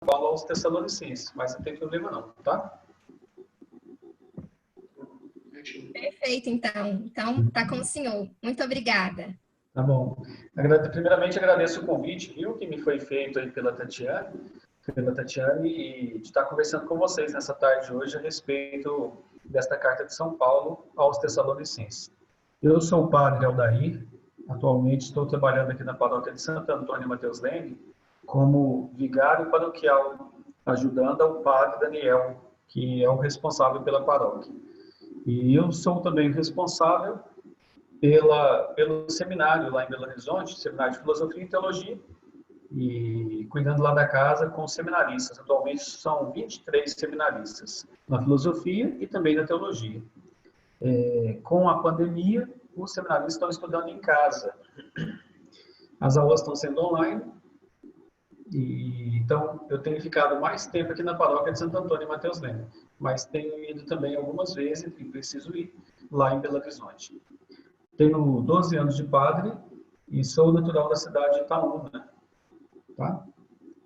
Paulo aos Tessalonicenses, mas não tem problema não, tá? Perfeito, então. Então, tá com o senhor. Muito obrigada. Tá bom. Primeiramente, agradeço o convite, viu, que me foi feito aí pela Tatiane, e de estar conversando com vocês nessa tarde hoje a respeito desta carta de São Paulo aos Tessalonicenses. Eu sou o padre Aldair, atualmente estou trabalhando aqui na paróquia de Santo Antônio Mateus Leme como vigário paroquial, ajudando ao padre Daniel, que é o responsável pela paróquia. E eu sou também responsável pelo seminário lá em Belo Horizonte, Seminário de Filosofia e Teologia, e cuidando lá da casa com os seminaristas. Atualmente são 23 seminaristas na filosofia e também na teologia. Com a pandemia, os seminaristas estão estudando em casa. As aulas estão sendo online, e então eu tenho ficado mais tempo aqui na paróquia de Santo Antônio Mateus Leme, mas tenho ido também algumas vezes, e preciso ir lá em Belo Horizonte. Tenho 12 anos de padre e sou natural da cidade de Itaúna, tá?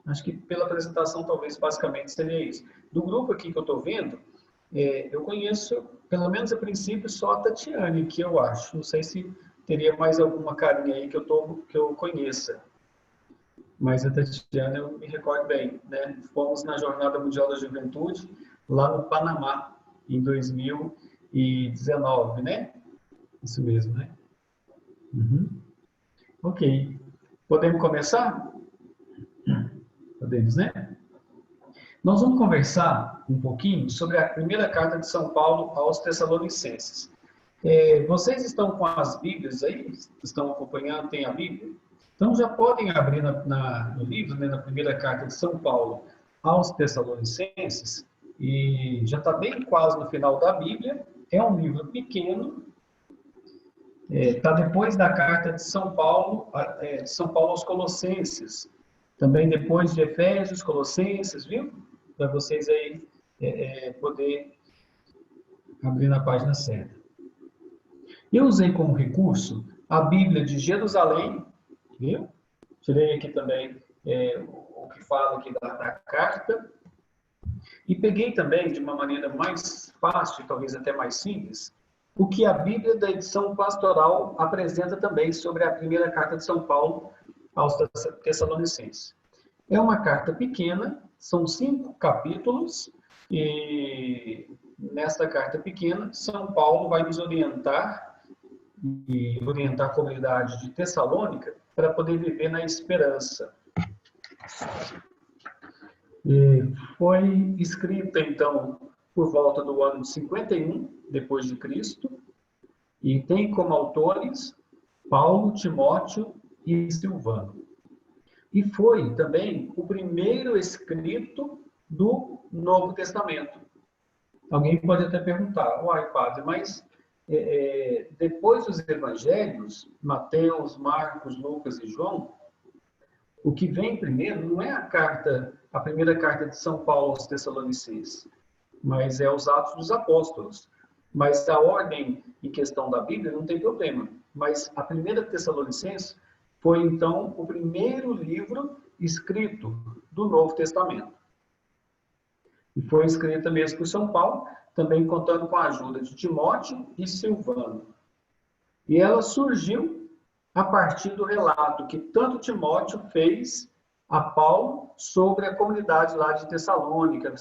Acho que pela apresentação, talvez, basicamente, seria isso. Do grupo aqui que eu estou vendo, eu conheço, pelo menos a princípio, só a Tatiane, que eu acho. Não sei se teria mais alguma carinha aí que eu conheça. Mas a Tatiane eu me recordo bem, né? Fomos na Jornada Mundial da Juventude, lá no Panamá, em 2019, né? Isso mesmo, né? Uhum. Ok. Podemos começar? Podemos, né? Nós vamos conversar um pouquinho sobre a primeira carta de São Paulo aos Tessalonicenses. Vocês estão com as Bíblias aí? Estão acompanhando? Tem a Bíblia? Então já podem abrir no livro, né, na primeira carta de São Paulo aos Tessalonicenses, e já está bem quase no final da Bíblia. É um livro pequeno, está depois da carta de São Paulo aos Colossenses, também depois de Efésios, Colossenses, viu? Para vocês aí poder abrir na página certa. Eu usei como recurso a Bíblia de Jerusalém, viu? Tirei aqui também o que fala aqui da carta, e peguei também, de uma maneira mais fácil, talvez até mais simples, o que a Bíblia da edição pastoral apresenta também sobre a primeira carta de São Paulo aos Tessalonicenses. É uma carta pequena, são 5 capítulos, e nesta carta pequena, São Paulo vai nos orientar e orientar a comunidade de Tessalônica para poder viver na esperança. Foi escrita, então, por volta do ano 51 depois de Cristo, e tem como autores Paulo, Timóteo e Silvano. E foi também o primeiro escrito do Novo Testamento. Alguém pode até perguntar, uai, padre, mas depois dos evangelhos, Mateus, Marcos, Lucas e João, o que vem primeiro não é a primeira carta de São Paulo aos Tessalonicenses, mas é os Atos dos Apóstolos. Mas a ordem em questão da Bíblia não tem problema. Mas a primeira Tessalonicenses foi, então, o primeiro livro escrito do Novo Testamento. E foi escrita mesmo por São Paulo, também contando com a ajuda de Timóteo e Silvano. E ela surgiu a partir do relato que tanto Timóteo fez a Paulo sobre a comunidade lá de Tessalônica,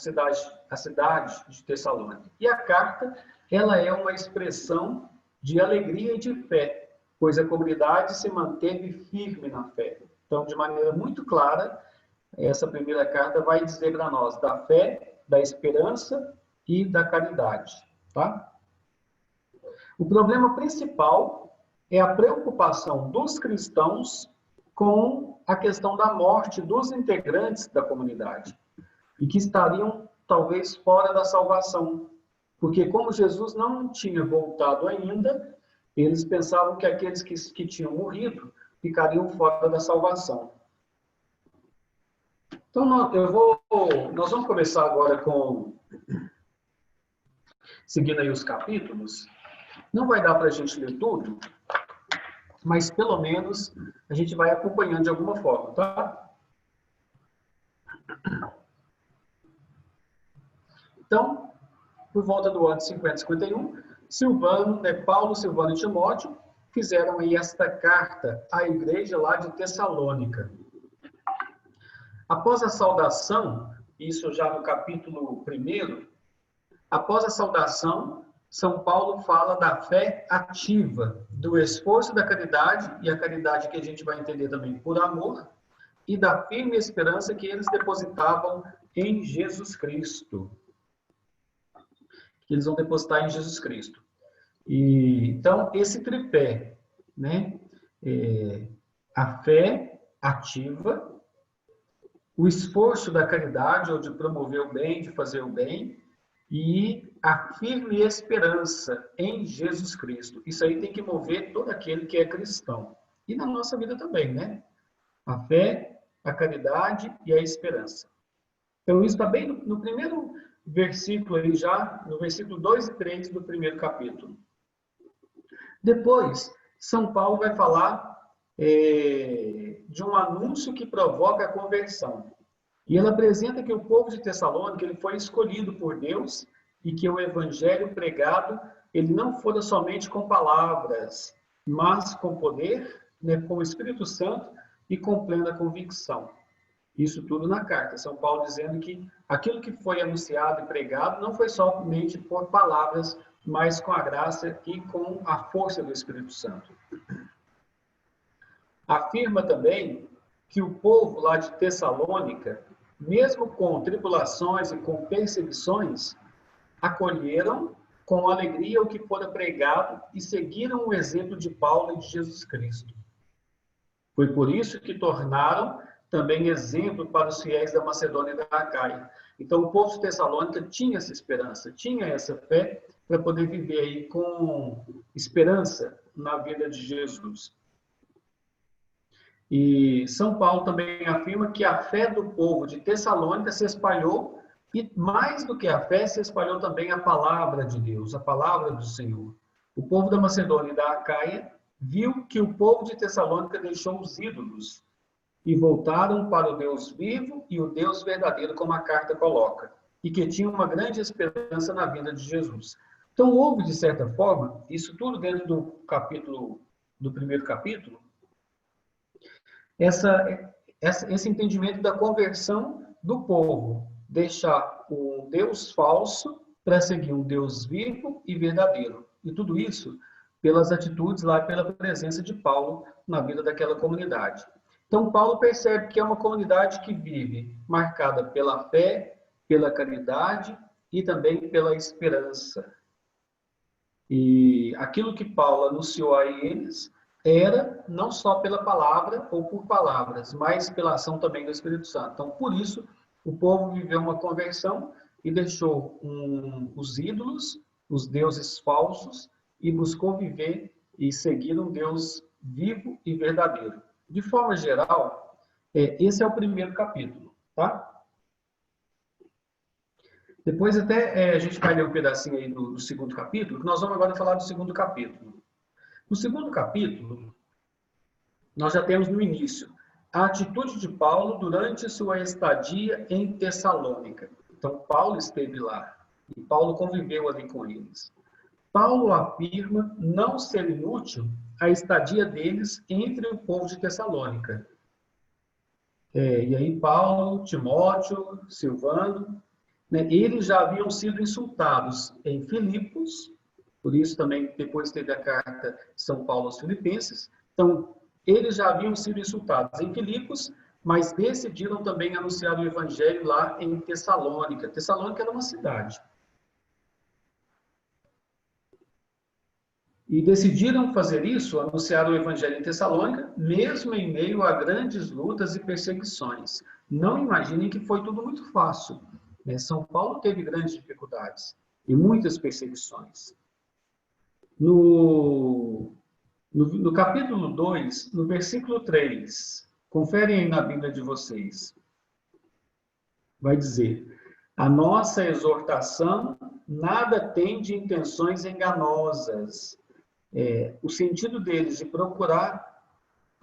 a cidade de Tessalônica. E a carta, ela é uma expressão de alegria e de fé, pois a comunidade se manteve firme na fé. Então, de maneira muito clara, essa primeira carta vai dizer para nós da fé, da esperança e da caridade, tá? O problema principal é a preocupação dos cristãos com a questão da morte dos integrantes da comunidade e que estariam talvez fora da salvação, porque como Jesus não tinha voltado ainda, eles pensavam que aqueles que tinham morrido ficariam fora da salvação. Então nós vamos começar agora seguindo aí os capítulos. Não vai dar para a gente ler tudo, mas pelo menos a gente vai acompanhando de alguma forma, tá? Então, por volta do ano 50, 51, Silvano, Paulo, Silvano e Timóteo fizeram aí esta carta à igreja lá de Tessalônica. Após a saudação, isso já no capítulo 1, após a saudação, São Paulo fala da fé ativa, do esforço da caridade, e a caridade que a gente vai entender também por amor, e da firme esperança que eles depositavam em Jesus Cristo. Que eles vão depositar em Jesus Cristo. E, então, esse tripé, né? A fé ativa, o esforço da caridade, ou de promover o bem, de fazer o bem, e a firme esperança em Jesus Cristo. Isso aí tem que mover todo aquele que é cristão. E na nossa vida também, né? A fé, a caridade e a esperança. Então, isso está bem no primeiro versículo aí já, no versículo 2 e 3 do primeiro capítulo. Depois, São Paulo vai falar de um anúncio que provoca a conversão. E ele apresenta que o povo de Tessalônica ele foi escolhido por Deus e que o evangelho pregado ele não fora somente com palavras, mas com poder, né, com o Espírito Santo e com plena convicção. Isso tudo na carta. São Paulo dizendo que aquilo que foi anunciado e pregado não foi somente por palavras, mas com a graça e com a força do Espírito Santo. Afirma também que o povo lá de Tessalônica, mesmo com tribulações e com perseguições, acolheram com alegria o que fora pregado e seguiram o exemplo de Paulo e de Jesus Cristo. Foi por isso que tornaram também exemplo para os fiéis da Macedônia e da Acaia. Então, o povo de Tessalônica tinha essa esperança, tinha essa fé para poder viver aí com esperança na vida de Jesus. E São Paulo também afirma que a fé do povo de Tessalônica se espalhou e, mais do que a fé, se espalhou também a palavra de Deus, a palavra do Senhor. O povo da Macedônia e da Acaia viu que o povo de Tessalônica deixou os ídolos e voltaram para o Deus vivo e o Deus verdadeiro, como a carta coloca, e que tinham uma grande esperança na vinda de Jesus. Então, houve, de certa forma, isso tudo dentro do primeiro capítulo, esse entendimento da conversão do povo, deixar um Deus falso para seguir um Deus vivo e verdadeiro. E tudo isso pelas atitudes lá, pela presença de Paulo na vida daquela comunidade. Então, Paulo percebe que é uma comunidade que vive marcada pela fé, pela caridade e também pela esperança. E aquilo que Paulo anunciou a eles era não só pela palavra ou por palavras, mas pela ação também do Espírito Santo. Então, por isso, o povo viveu uma conversão e deixou os ídolos, os deuses falsos, e buscou viver e seguir um Deus vivo e verdadeiro. De forma geral, esse é o primeiro capítulo, tá? Depois até a gente vai ler um pedacinho aí do segundo capítulo, que nós vamos agora falar do segundo capítulo. No segundo capítulo, nós já temos no início a atitude de Paulo durante sua estadia em Tessalônica. Então, Paulo esteve lá e Paulo conviveu ali com eles. Paulo afirma não ser inútil a estadia deles entre o povo de Tessalônica. E aí Paulo, Timóteo, Silvano, né, eles já haviam sido insultados em Filipos, por isso também depois teve a carta de São Paulo aos Filipenses. Então, eles já haviam sido insultados em Filipos, mas decidiram também anunciar o evangelho lá em Tessalônica. Tessalônica era uma cidade. E decidiram fazer isso, anunciar o evangelho em Tessalônica, mesmo em meio a grandes lutas e perseguições. Não imaginem que foi tudo muito fácil. São Paulo teve grandes dificuldades e muitas perseguições. No capítulo 2, no versículo 3, conferem aí na Bíblia de vocês, vai dizer: a nossa exortação nada tem de intenções enganosas. O sentido deles de procurar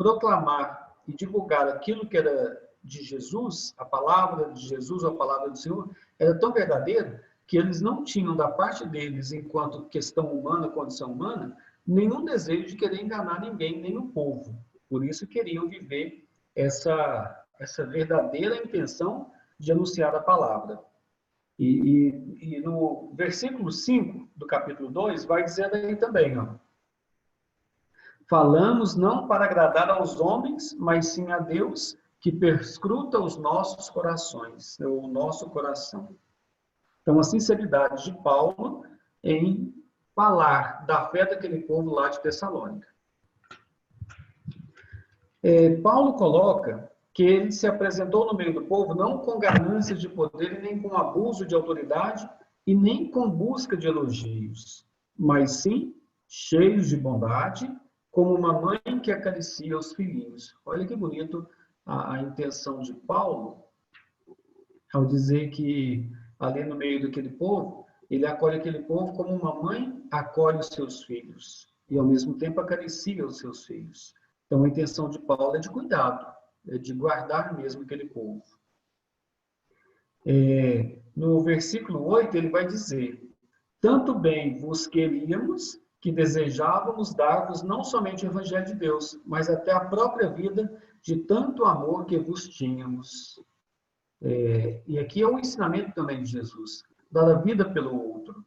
proclamar e divulgar aquilo que era de Jesus, a palavra de Jesus, a palavra do Senhor, era tão verdadeiro que eles não tinham da parte deles, enquanto questão humana, condição humana, nenhum desejo de querer enganar ninguém, nem o povo. Por isso queriam viver essa verdadeira intenção de anunciar a palavra. E no versículo 5 do capítulo 2, vai dizer aí também, ó, falamos não para agradar aos homens, mas sim a Deus, que perscruta os nossos corações, o nosso coração. Então, a sinceridade de Paulo em falar da fé daquele povo lá de Tessalônica. Paulo coloca que ele se apresentou no meio do povo não com ganância de poder e nem com abuso de autoridade e nem com busca de elogios, mas sim cheios de bondade, como uma mãe que acaricia os filhinhos. Olha que bonito a intenção de Paulo ao dizer que ali no meio daquele povo, ele acolhe aquele povo como uma mãe acolhe os seus filhos e ao mesmo tempo acaricia os seus filhos. Então a intenção de Paulo é de cuidado, é de guardar mesmo aquele povo. No versículo 8 ele vai dizer, tanto bem vos queríamos que desejávamos dar-vos não somente o Evangelho de Deus, mas até a própria vida de tanto amor que vos tínhamos. E aqui é um ensinamento também de Jesus, dar a vida pelo outro,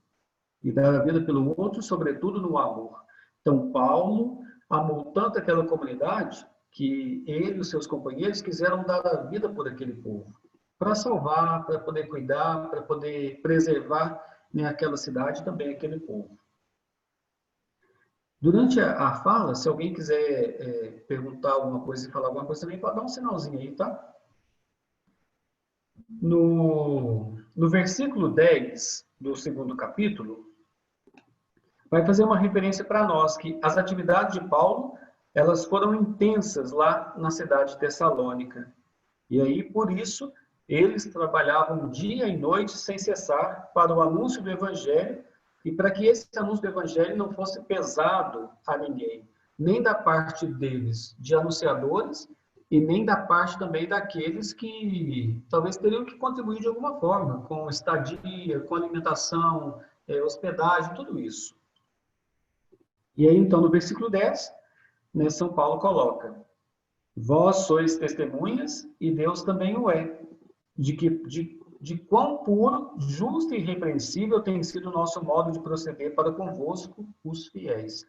e dar a vida pelo outro, sobretudo no amor. Então, Paulo amou tanto aquela comunidade que ele e os seus companheiros quiseram dar a vida por aquele povo, para salvar, para poder cuidar, para poder preservar, né, aquela cidade e também aquele povo. Durante a fala, se alguém quiser perguntar alguma coisa e falar alguma coisa também, pode dar um sinalzinho aí, tá? No versículo 10 do segundo capítulo, vai fazer uma referência para nós que as atividades de Paulo, elas foram intensas lá na cidade de Tessalônica. E aí, por isso, eles trabalhavam dia e noite sem cessar para o anúncio do Evangelho e para que esse anúncio do Evangelho não fosse pesado a ninguém, nem da parte deles, de anunciadores, e nem da parte também daqueles que talvez teriam que contribuir de alguma forma, com estadia, com alimentação, hospedagem, tudo isso. E aí, então, no versículo 10, né, São Paulo coloca, vós sois testemunhas, e Deus também o é, de quão puro, justo e irrepreensível tem sido o nosso modo de proceder para convosco, os fiéis.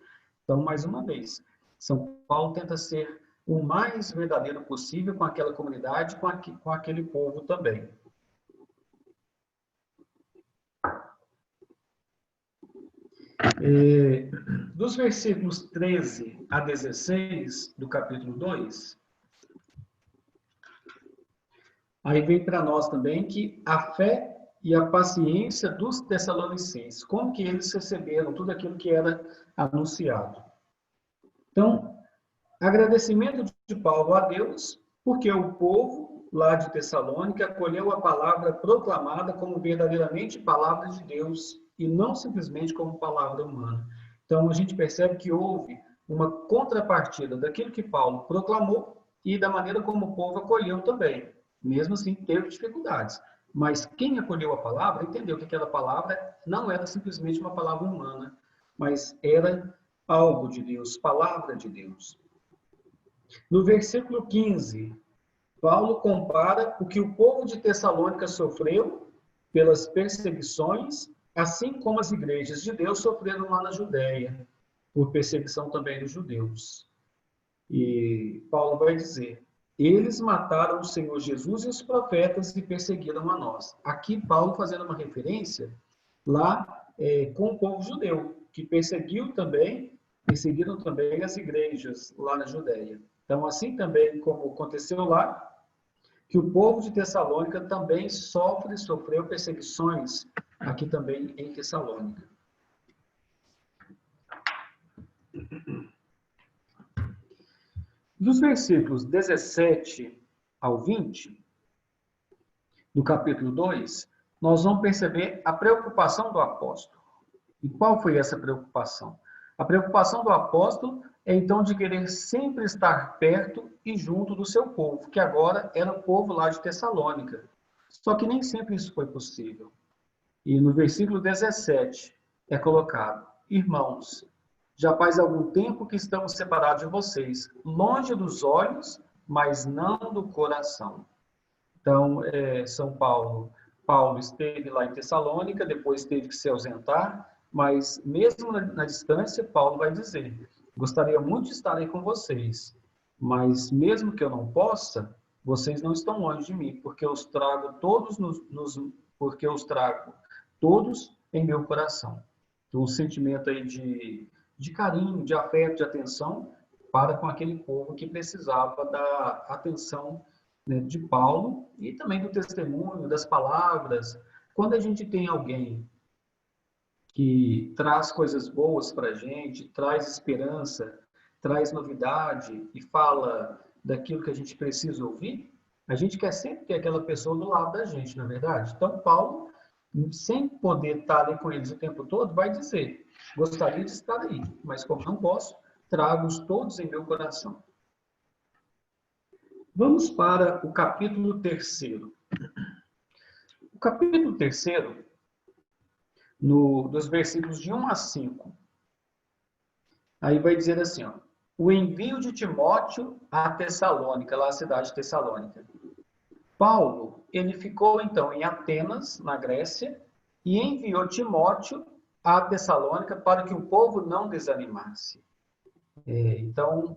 Então, mais uma vez, São Paulo tenta ser o mais verdadeiro possível com aquela comunidade, com aquele povo também. Dos versículos 13 a 16 do capítulo 2, aí vem para nós também que a fé e a paciência dos tessalonicenses, como que eles receberam tudo aquilo que era anunciado. Então, agradecimento de Paulo a Deus, porque o povo lá de Tessalônica acolheu a palavra proclamada como verdadeiramente palavra de Deus e não simplesmente como palavra humana. Então, a gente percebe que houve uma contrapartida daquilo que Paulo proclamou e da maneira como o povo acolheu também. Mesmo assim, teve dificuldades. Mas quem acolheu a palavra entendeu que aquela palavra não era simplesmente uma palavra humana, mas era algo de Deus, palavra de Deus. No versículo 15, Paulo compara o que o povo de Tessalônica sofreu pelas perseguições, assim como as igrejas de Deus sofreram lá na Judéia, por perseguição também dos judeus. E Paulo vai dizer, eles mataram o Senhor Jesus e os profetas e perseguiram a nós. Aqui Paulo fazendo uma referência lá com o povo judeu, que perseguiram também as igrejas lá na Judéia. Então, assim também como aconteceu lá, que o povo de Tessalônica também sofreu perseguições aqui também em Tessalônica. Dos versículos 17 ao 20, do capítulo 2, nós vamos perceber a preocupação do apóstolo. E qual foi essa preocupação? A preocupação do apóstolo é então de querer sempre estar perto e junto do seu povo, que agora era o povo lá de Tessalônica. Só que nem sempre isso foi possível. E no versículo 17 é colocado: irmãos, já faz algum tempo que estamos separados de vocês, longe dos olhos, mas não do coração. Então, Paulo esteve lá em Tessalônica, depois teve que se ausentar, mas mesmo na distância, Paulo vai dizer: gostaria muito de estar aí com vocês, mas mesmo que eu não possa, vocês não estão longe de mim, porque eu os trago todos porque eu os trago todos em meu coração. Então, um sentimento aí de carinho, de afeto, de atenção para com aquele povo que precisava da atenção, né, de Paulo e também do testemunho, das palavras. Quando a gente tem alguém que traz coisas boas para a gente, traz esperança, traz novidade e fala daquilo que a gente precisa ouvir, a gente quer sempre ter aquela pessoa do lado da gente, não é verdade? Então, Paulo, sem poder estar ali com eles o tempo todo, vai dizer: gostaria de estar aí, mas como não posso, trago-os todos em meu coração. Vamos para o capítulo 3º. O capítulo 3º, dos versículos de 1 a 5, aí vai dizer assim, ó: o envio de Timóteo a Tessalônica, lá a cidade de Tessalônica. Paulo, ele ficou então em Atenas, na Grécia, e enviou Timóteo a Tessalônica para que o povo não desanimasse. Então,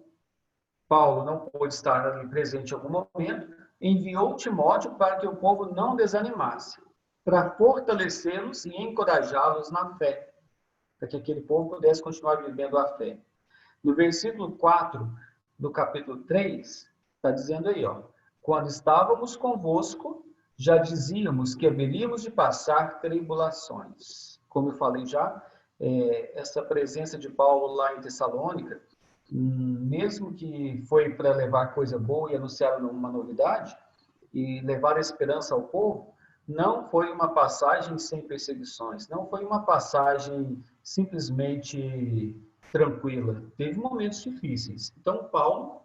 Paulo não pôde estar ali presente em algum momento, enviou Timóteo para que o povo não desanimasse, para fortalecê-los e encorajá-los na fé, para que aquele povo pudesse continuar vivendo a fé. No versículo 4 do capítulo 3, está dizendo aí, ó: quando estávamos convosco, já dizíamos que haveríamos de passar tribulações. Como eu falei já, essa presença de Paulo lá em Tessalônica, mesmo que foi para levar coisa boa e anunciar uma novidade, e levar esperança ao povo, não foi uma passagem sem perseguições, não foi uma passagem simplesmente tranquila. Teve momentos difíceis. Então, Paulo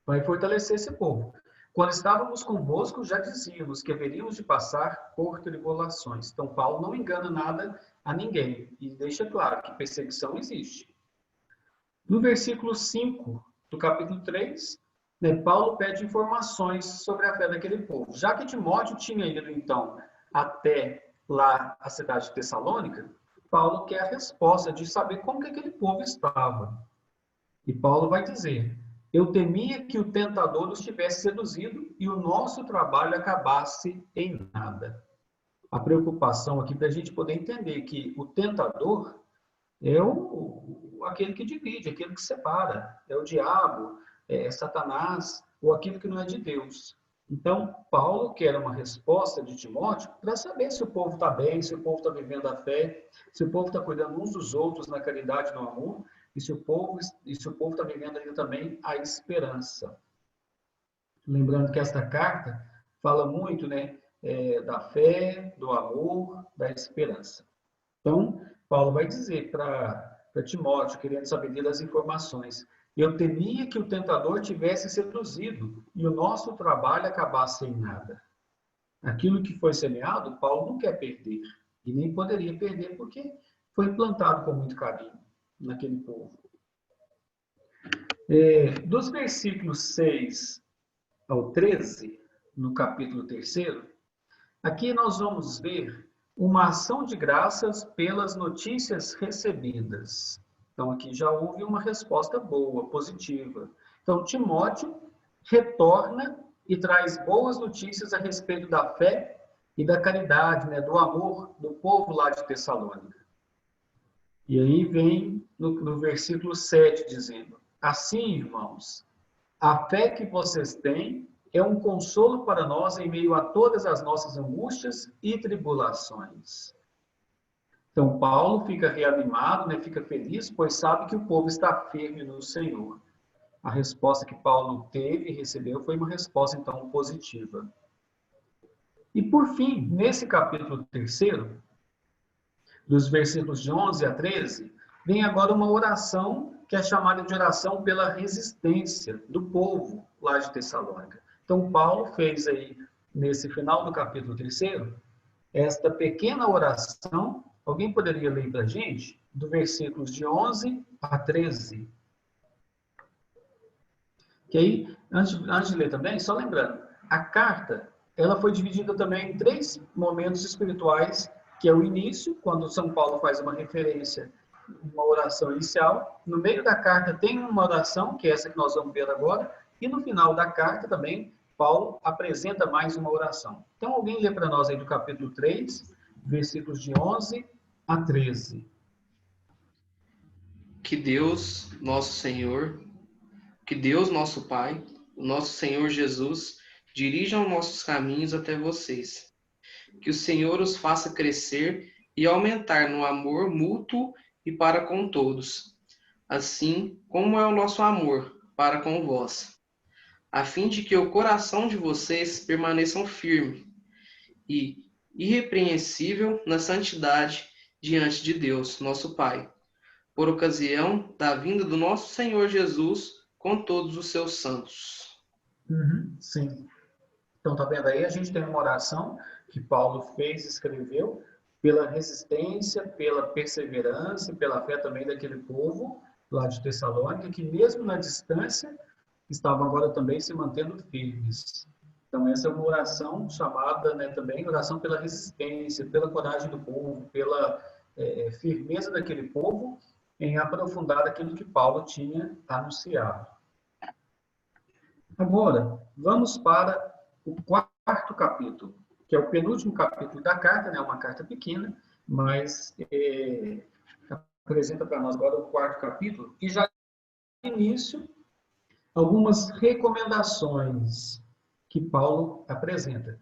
vai fortalecer esse povo. Quando estávamos convosco, já dizíamos que haveríamos de passar por tribulações. Então, Paulo não engana nada a ninguém e deixa claro que perseguição existe. No versículo 5 do capítulo 3, Paulo pede informações sobre a fé daquele povo. Já que Timóteo tinha ido, então, até lá a cidade de Tessalônica, Paulo quer a resposta de saber como que aquele povo estava. E Paulo vai dizer: eu temia que o tentador os tivesse seduzido e o nosso trabalho acabasse em nada. A preocupação aqui para a gente poder entender que o tentador é aquele que divide, aquele que separa, é o diabo, é Satanás, ou aquilo que não é de Deus. Então, Paulo quer uma resposta de Timóteo para saber se o povo está bem, se o povo está vivendo a fé, se o povo está cuidando uns dos outros na caridade e no amor, e se o povo está vivendo ainda também a esperança. Lembrando que esta carta fala muito, né, da fé, do amor, da esperança. Então, Paulo vai dizer para Timóteo, querendo saber das informações: eu temia que o tentador tivesse seduzido e o nosso trabalho acabasse em nada. Aquilo que foi semeado, Paulo não quer perder, e nem poderia perder, porque foi plantado com muito carinho naquele povo. Dos versículos 6 ao 13, no capítulo 3º, aqui nós vamos ver uma ação de graças pelas notícias recebidas. Então, aqui já houve uma resposta boa, positiva. Então, Timóteo retorna e traz boas notícias a respeito da fé e da caridade, né, do amor do povo lá de Tessalônica. E aí vem no versículo 7 dizendo: assim, irmãos, a fé que vocês têm é um consolo para nós em meio a todas as nossas angústias e tribulações. Então, Paulo fica reanimado, né, fica feliz, pois sabe que o povo está firme no Senhor. A resposta que Paulo teve e recebeu foi uma resposta, então, positiva. E, por fim, nesse capítulo 3º, dos versículos de 11 a 13, vem agora uma oração que é chamada de oração pela resistência do povo lá de Tessalônica. Então, Paulo fez aí, nesse final do capítulo 3º, esta pequena oração. Alguém poderia ler para a gente? Do versículos de 11 a 13. Que aí, antes de ler também, só lembrando, a carta, ela foi dividida também em 3 momentos espirituais, que é o início, quando São Paulo faz uma referência, uma oração inicial. No meio da carta tem uma oração, que é essa que nós vamos ver agora, e no final da carta também, Paulo apresenta mais uma oração. Então, alguém lê para nós aí do capítulo 3, versículos de 11 a 13. Que Deus, nosso Senhor, que Deus, nosso Pai, o nosso Senhor Jesus, dirijam nossos caminhos até vocês. Que o Senhor os faça crescer e aumentar no amor mútuo e para com todos, assim como é o nosso amor para com vós, a fim de que o coração de vocês permaneçam firme e irrepreensível na santidade diante de Deus, nosso Pai, por ocasião da vinda do nosso Senhor Jesus com todos os seus santos. Sim. Então, tá vendo aí? A gente tem uma oração que Paulo fez, escreveu, pela resistência, pela perseverança, pela fé também daquele povo lá de Tessalônica, que mesmo na distância, estavam agora também se mantendo firmes. Então, essa é uma oração chamada, né, também oração pela resistência, pela coragem do povo, pela firmeza daquele povo em aprofundar aquilo que Paulo tinha anunciado. Agora, vamos para o 4º capítulo, que é o penúltimo capítulo da carta, né? Uma carta pequena, mas apresenta para nós agora o 4º capítulo, e já no início, algumas recomendações que Paulo apresenta.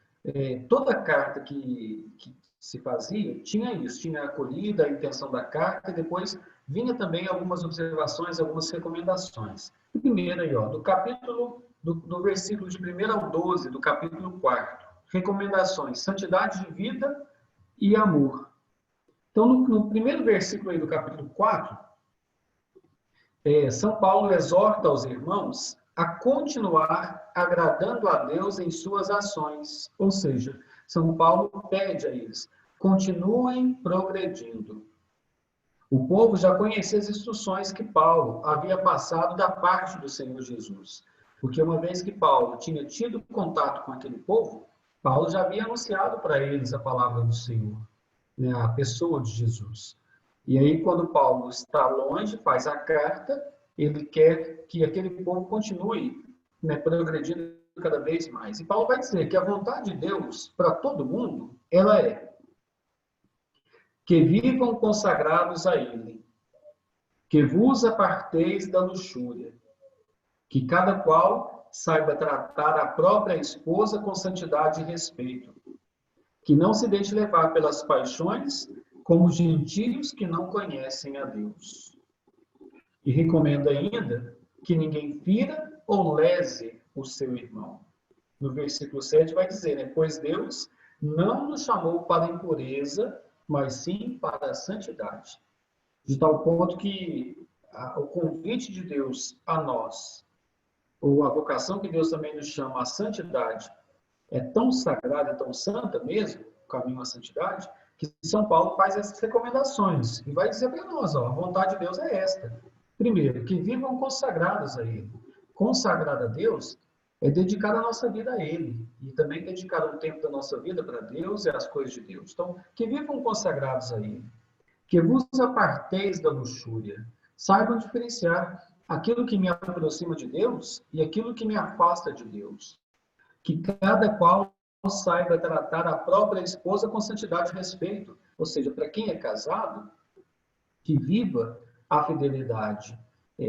Toda carta que se fazia tinha isso, tinha a acolhida, a intenção da carta, e depois vinha também algumas observações, algumas recomendações. O primeiro aí, ó, do versículo de 1 ao 12, do capítulo 4, recomendações, santidade de vida e amor. Então, no primeiro versículo aí do capítulo 4, São Paulo exorta aos irmãos a continuar agradando a Deus em suas ações. Ou seja, São Paulo pede a eles, continuem progredindo. O povo já conhecia as instruções que Paulo havia passado da parte do Senhor Jesus. Porque uma vez que Paulo tinha tido contato com aquele povo, Paulo já havia anunciado para eles a palavra do Senhor, né, a pessoa de Jesus. E aí, quando Paulo está longe, faz a carta, ele quer que aquele povo continue, né, progredindo cada vez mais. E Paulo vai dizer que a vontade de Deus para todo mundo, ela é que vivam consagrados a Ele, que vos aparteis da luxúria, que cada qual saiba tratar a própria esposa com santidade e respeito, que não se deixe levar pelas paixões como gentios que não conhecem a Deus. E recomenda ainda que ninguém fira ou lese o seu irmão. No versículo 7 vai dizer, né? Pois Deus não nos chamou para a impureza, mas sim para a santidade. De tal ponto que o convite de Deus a nós, ou a vocação que Deus também nos chama à santidade, é tão sagrada, é tão santa mesmo, o caminho à santidade, que São Paulo faz essas recomendações e vai dizer para nós, ó, a vontade de Deus é esta. Primeiro, que vivam consagrados a Ele. Consagrar a Deus é dedicar a nossa vida a Ele e também dedicar um tempo da nossa vida para Deus e as coisas de Deus. Então, que vivam consagrados a Ele. Que vos aparteis da luxúria. Saibam diferenciar aquilo que me aproxima de Deus e aquilo que me afasta de Deus. Que cada qual saiba tratar a própria esposa com santidade e respeito. Ou seja, para quem é casado, que viva a fidelidade.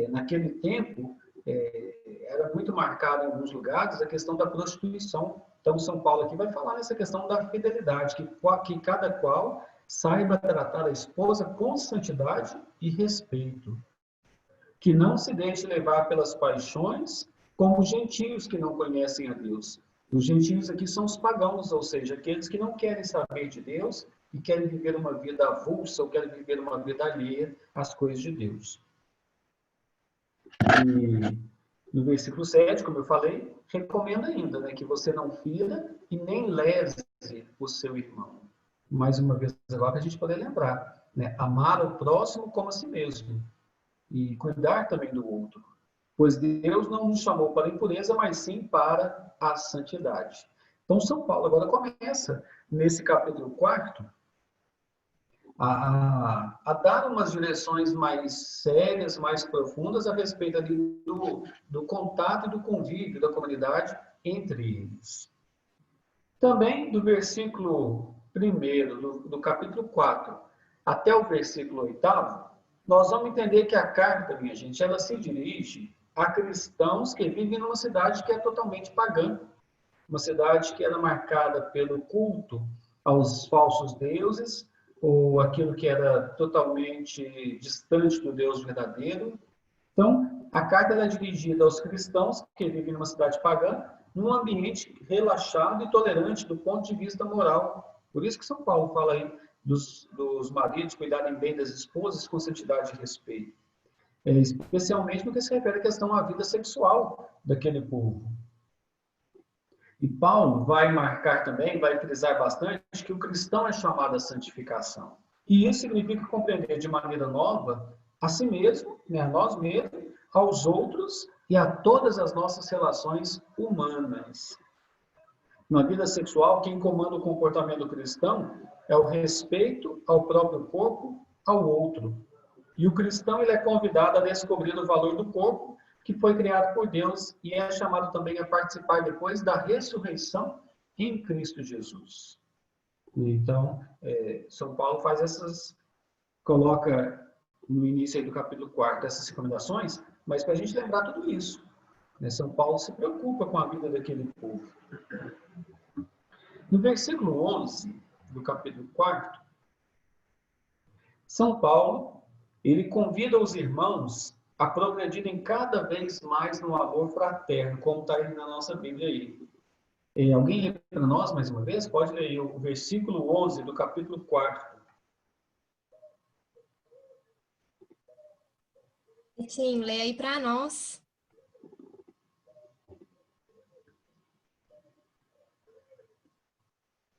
Naquele tempo, era muito marcado em alguns lugares a questão da prostituição. Então, São Paulo aqui vai falar nessa questão da fidelidade, que cada qual saiba tratar a esposa com santidade e respeito. Que não se deixe levar pelas paixões, como gentios que não conhecem a Deus. Os gentios aqui são os pagãos, ou seja, aqueles que não querem saber de Deus e querem viver uma vida avulsa ou querem viver uma vida alheia às coisas de Deus. E no versículo 7, como eu falei, recomenda ainda, né, que você não fira e nem lese o seu irmão. mais uma vez agora, para a gente poder lembrar, né? Amar o próximo como a si mesmo e cuidar também do outro. Pois Deus não nos chamou para a impureza, mas sim para a santidade. Então, São Paulo agora começa, nesse capítulo 4, a dar umas direções mais sérias, mais profundas a respeito ali do contato e do convívio da comunidade entre eles. Também do versículo 1 do capítulo 4 até o versículo 8, nós vamos entender que a carta, minha gente, ela se dirige a cristãos que vivem numa cidade que é totalmente pagã, uma cidade que era marcada pelo culto aos falsos deuses, ou aquilo que era totalmente distante do Deus verdadeiro. Então, a carta é dirigida aos cristãos que vivem numa cidade pagã, num ambiente relaxado e tolerante do ponto de vista moral. Por isso que São Paulo fala aí dos maridos cuidarem bem das esposas com santidade e respeito. Especialmente no que se refere à questão à vida sexual daquele povo. E Paulo vai marcar também, vai frisar bastante, que o cristão é chamado à santificação. E isso significa compreender de maneira nova a si mesmo, né, a nós mesmos, aos outros e a todas as nossas relações humanas. Na vida sexual, quem comanda o comportamento cristão é o respeito ao próprio corpo, ao outro. E o cristão ele é convidado a descobrir o valor do corpo, que foi criado por Deus, e é chamado também a participar depois da ressurreição em Cristo Jesus. Então, São Paulo coloca no início do capítulo 4 essas recomendações, mas para a gente lembrar tudo isso. Né? São Paulo se preocupa com a vida daquele povo. No versículo 11 do capítulo 4, São Paulo, ele convida os irmãos a progredirem cada vez mais no amor fraterno, como está aí na nossa Bíblia aí. Alguém lê para nós, mais uma vez? Pode ler aí o versículo 11 do capítulo 4. Sim, lê aí para nós.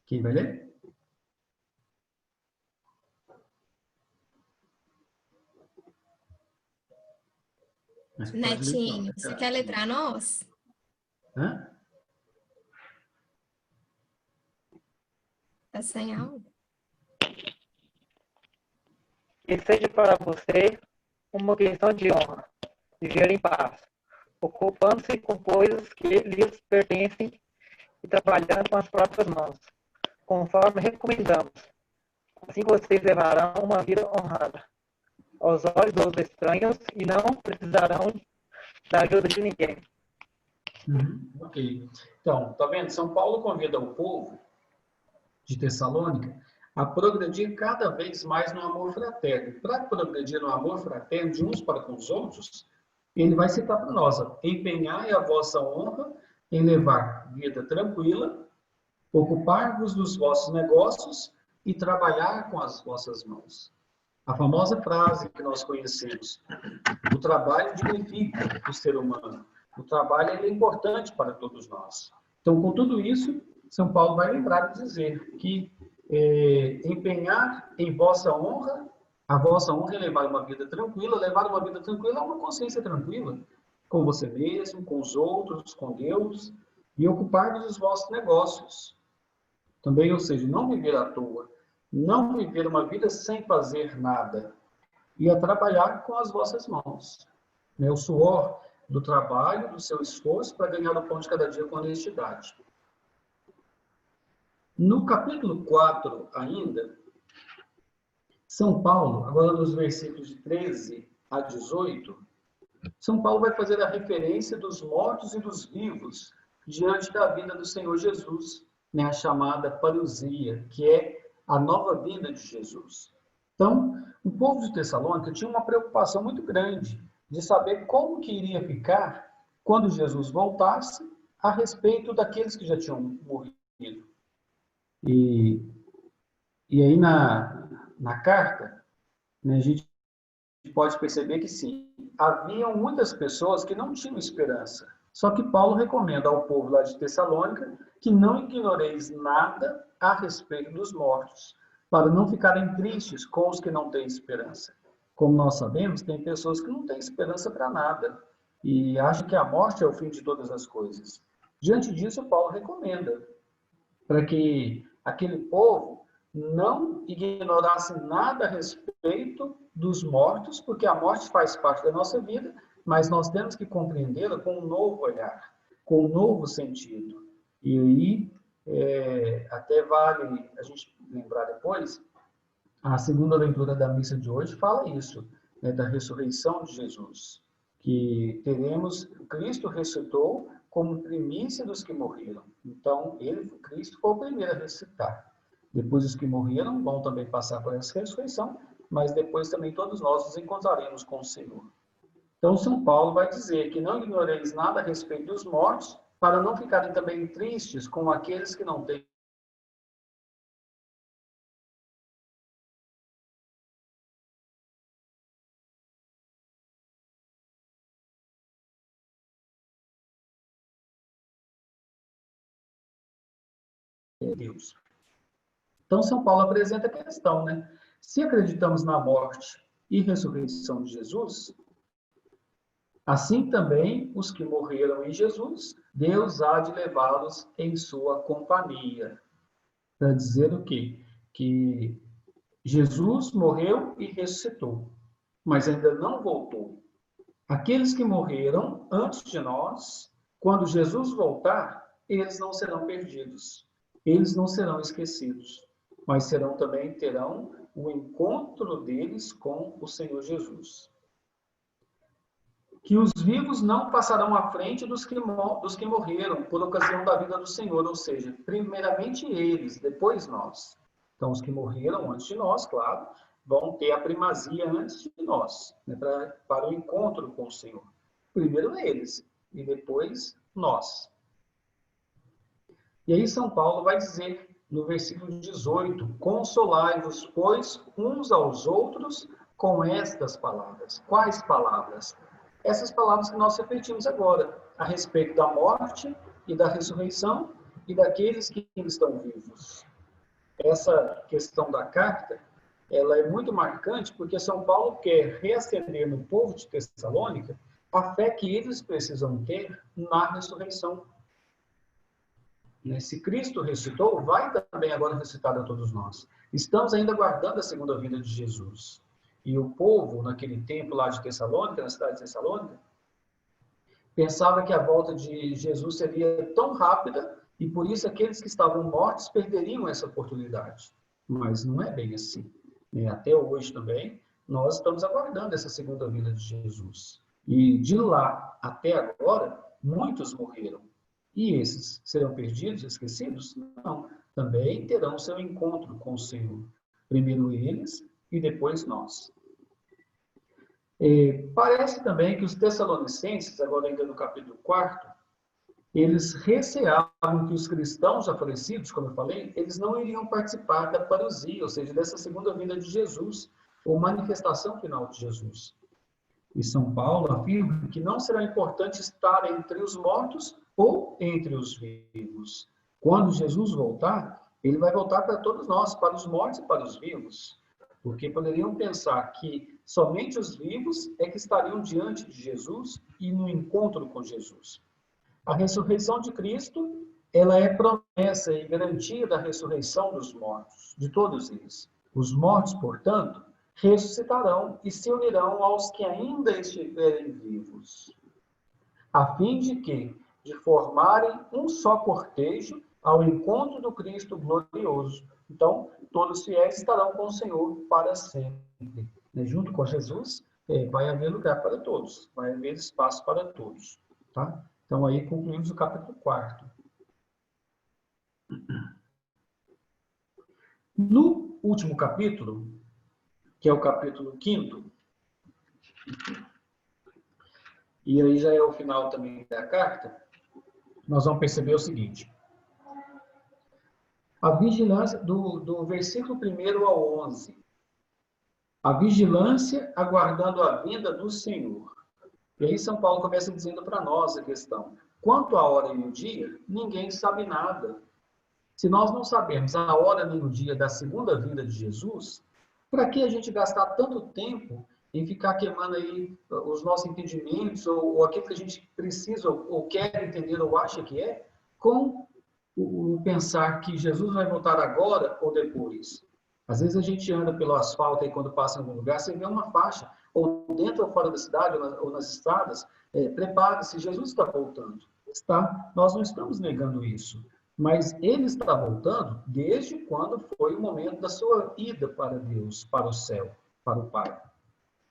Quem vai ler? Netinho, você quer ler para nós? Hã? Está sem áudio. Que seja para você uma questão de honra, viver em paz, ocupando-se com coisas que lhes pertencem e trabalhando com as próprias mãos, conforme recomendamos. Assim vocês levarão uma vida honrada aos olhos dos estranhos e não precisarão da ajuda de ninguém. Ok. Então, tá vendo? São Paulo convida o povo de Tessalônica a progredir cada vez mais no amor fraterno. Para progredir no amor fraterno de uns para com os outros, ele vai citar para nós: empenhai a vossa honra em levar vida tranquila, ocupar-vos dos vossos negócios e trabalhar com as vossas mãos. A famosa frase que nós conhecemos: o trabalho dignifica o ser humano. O trabalho é importante para todos nós. Então, com tudo isso, São Paulo vai lembrar de dizer que empenhar em vossa honra, a vossa honra é levar uma vida tranquila. Levar uma vida tranquila é uma consciência tranquila, com você mesmo, com os outros, com Deus, e ocupar-vos dos vossos negócios. Também, ou seja, não viver à toa, não viver uma vida sem fazer nada, e a trabalhar com as vossas mãos. O suor do trabalho, do seu esforço para ganhar o pão de cada dia com honestidade. No capítulo 4 ainda, São Paulo, agora nos versículos de 13 a 18, São Paulo vai fazer a referência dos mortos e dos vivos diante da vinda do Senhor Jesus, a chamada parousia, que é a nova vinda de Jesus. Então, o povo de Tessalônica tinha uma preocupação muito grande de saber como que iria ficar quando Jesus voltasse a respeito daqueles que já tinham morrido. E aí na carta, né, a gente pode perceber que sim, haviam muitas pessoas que não tinham esperança. Só que Paulo recomenda ao povo lá de Tessalônica que não ignoreis nada a respeito dos mortos, para não ficarem tristes com os que não têm esperança. Como nós sabemos, tem pessoas que não têm esperança para nada e acham que a morte é o fim de todas as coisas. Diante disso, Paulo recomenda para que aquele povo não ignorasse nada a respeito dos mortos, porque a morte faz parte da nossa vida, mas nós temos que compreendê-la com um novo olhar, com um novo sentido. E aí, até vale a gente lembrar depois, a segunda leitura da missa de hoje fala isso, né, da ressurreição de Jesus, que teremos, Cristo ressuscitou como primícia dos que morreram. Então, Cristo foi o primeiro a ressuscitar. Depois os que morreram vão também passar por essa ressurreição, mas depois também todos nós nos encontraremos com o Senhor. Então, São Paulo vai dizer que não ignoreis nada a respeito dos mortos, para não ficarem também tristes com aqueles que não têm Deus. Então, São Paulo apresenta a questão, né? Se acreditamos na morte e ressurreição de Jesus, assim também os que morreram em Jesus, Deus há de levá-los em sua companhia. Para dizer o quê? Que Jesus morreu e ressuscitou, mas ainda não voltou. Aqueles que morreram antes de nós, quando Jesus voltar, eles não serão perdidos. Eles não serão esquecidos, mas terão o encontro deles com o Senhor Jesus. Que os vivos não passarão à frente dos que morreram por ocasião da vida do Senhor, ou seja, primeiramente eles, depois nós. Então, os que morreram antes de nós, claro, vão ter a primazia antes de nós, né, para o encontro com o Senhor. Primeiro eles, e depois nós. E aí São Paulo vai dizer, no versículo 18, consolai-vos, pois, uns aos outros com estas palavras. Quais palavras? Essas palavras que nós refletimos agora, a respeito da morte e da ressurreição e daqueles que estão vivos. Essa questão da carta, ela é muito marcante porque São Paulo quer reacender no povo de Tessalônica a fé que eles precisam ter na ressurreição. Se Cristo ressuscitou, vai também agora ressuscitar a todos nós. Estamos ainda aguardando a segunda vinda de Jesus. E o povo, naquele tempo lá de Tessalônica, na cidade de Tessalônica, pensava que a volta de Jesus seria tão rápida e por isso aqueles que estavam mortos perderiam essa oportunidade. Mas não é bem assim. Até hoje também, nós estamos aguardando essa segunda vinda de Jesus. E de lá até agora, muitos morreram. E esses serão perdidos, esquecidos? Não. Também terão seu encontro com o Senhor. Primeiro eles e depois nós. Parece também que os Tessalonicenses, agora ainda no capítulo 4, eles receavam que os cristãos já falecidos, como eu falei, eles não iriam participar da parousia, ou seja, dessa segunda vinda de Jesus, ou manifestação final de Jesus. E São Paulo afirma que não será importante estar entre os mortos ou entre os vivos. Quando Jesus voltar, ele vai voltar para todos nós, para os mortos e para os vivos. Porque poderiam pensar que somente os vivos é que estariam diante de Jesus e no encontro com Jesus. A ressurreição de Cristo, ela é promessa e garantia da ressurreição dos mortos, de todos eles. Os mortos, portanto, ressuscitarão e se unirão aos que ainda estiverem vivos, a fim de que, de formarem um só cortejo ao encontro do Cristo glorioso. Então, todos os fiéis estarão com o Senhor para sempre. Junto com Jesus, vai haver lugar para todos, vai haver espaço para todos. Tá? Então, aí concluímos o capítulo 4. No último capítulo, que é o capítulo 5º, e aí já é o final também da carta, nós vamos perceber o seguinte. A vigilância, do versículo 1 ao 11. A vigilância aguardando a vinda do Senhor. E aí São Paulo começa dizendo para nós a questão. Quanto à hora e o dia, ninguém sabe nada, Se nós não sabemos a hora nem o dia da segunda vinda de Jesus, para que a gente gastar tanto tempo em ficar queimando aí os nossos entendimentos ou aquilo que a gente precisa ou quer entender ou acha que é, com o pensar que Jesus vai voltar agora ou depois? Às vezes a gente anda pelo asfalto e quando passa em algum lugar, você vê uma faixa, ou dentro ou fora da cidade, ou nas estradas, prepare-se, Jesus está voltando. Está, nós não estamos negando isso. Mas ele está voltando desde quando foi o momento da sua ida para Deus, para o céu, para o Pai.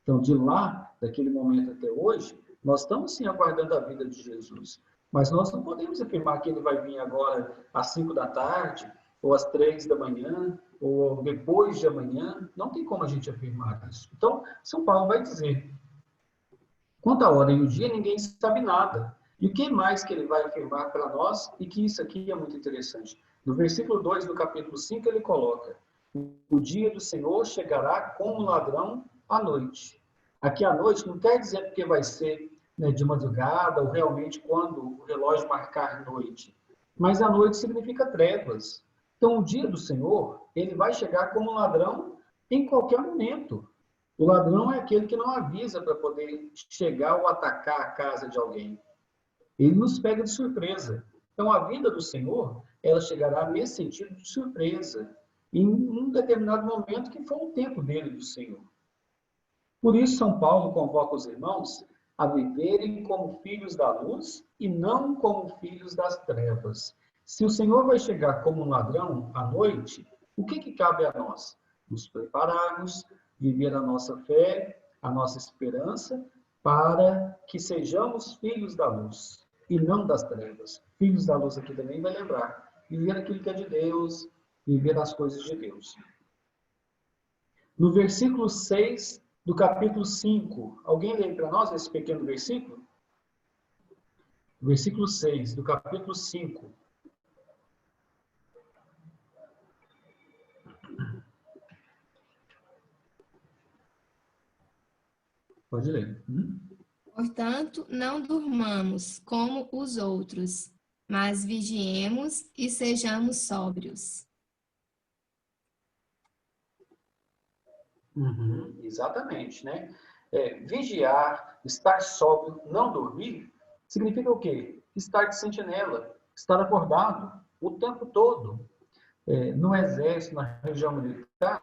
Então, de lá, daquele momento até hoje, nós estamos sim aguardando a vida de Jesus. Mas nós não podemos afirmar que ele vai vir agora às 5 da tarde, ou às 3 da manhã, ou depois de amanhã. Não tem como a gente afirmar isso. Então, São Paulo vai dizer, quanto à hora e o dia, ninguém sabe nada. E o que mais que ele vai afirmar para nós, e que isso aqui é muito interessante. No versículo 2 do capítulo 5, ele coloca, o dia do Senhor chegará como ladrão à noite. Aqui à noite não quer dizer porque vai ser, né, de madrugada, ou realmente quando o relógio marcar noite. Mas a noite significa trevas. Então, o dia do Senhor, ele vai chegar como ladrão em qualquer momento. O ladrão é aquele que não avisa para poder chegar ou atacar a casa de alguém. Ele nos pega de surpresa. Então, a vinda do Senhor, ela chegará nesse sentido de surpresa, em um determinado momento que for o tempo dele, do Senhor. Por isso, São Paulo convoca os irmãos a viverem como filhos da luz e não como filhos das trevas. Se o Senhor vai chegar como um ladrão à noite, o que cabe a nós? Nos prepararmos, viver a nossa fé, a nossa esperança, para que sejamos filhos da luz e não das trevas. Filhos da luz aqui também vai lembrar. Viver aquilo que é de Deus, viver as coisas de Deus. No versículo 6 do capítulo 5, alguém lê para nós esse pequeno versículo? Versículo 6 do capítulo 5. Pode ler. Portanto, não durmamos como os outros, mas vigiemos e sejamos sóbrios. Exatamente, né? Vigiar, estar sóbrio, não dormir, significa o quê? Estar de sentinela, estar acordado o tempo todo. No exército, na região militar,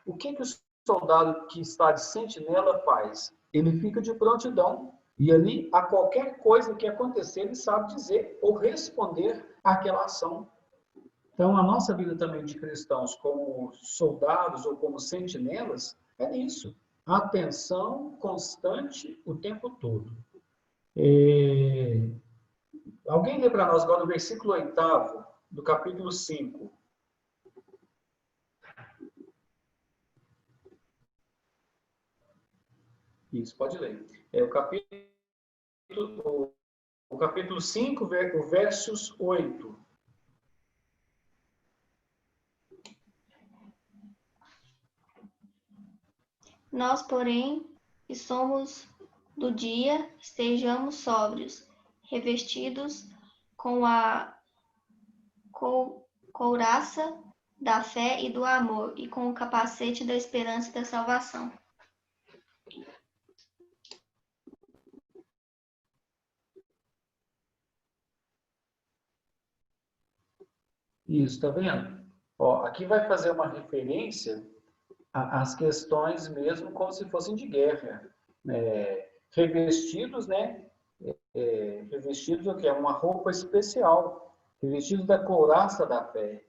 o que o soldado que está de sentinela faz? Ele fica de prontidão e ali, a qualquer coisa que acontecer, ele sabe dizer ou responder àquela ação. Então, a nossa vida também de cristãos, como soldados ou como sentinelas, é isso. Atenção constante o tempo todo. Alguém lê para nós agora o versículo 8º do capítulo 5. Isso, pode ler. O capítulo 5, o versos 8. Nós, porém, que somos do dia, estejamos sóbrios, revestidos com a couraça da fé e do amor, e com o capacete da esperança e da salvação. Isso, tá vendo? Ó, aqui vai fazer uma referência às questões mesmo como se fossem de guerra. Revestidos, né? Revestidos o que é uma roupa especial, revestidos da couraça da fé.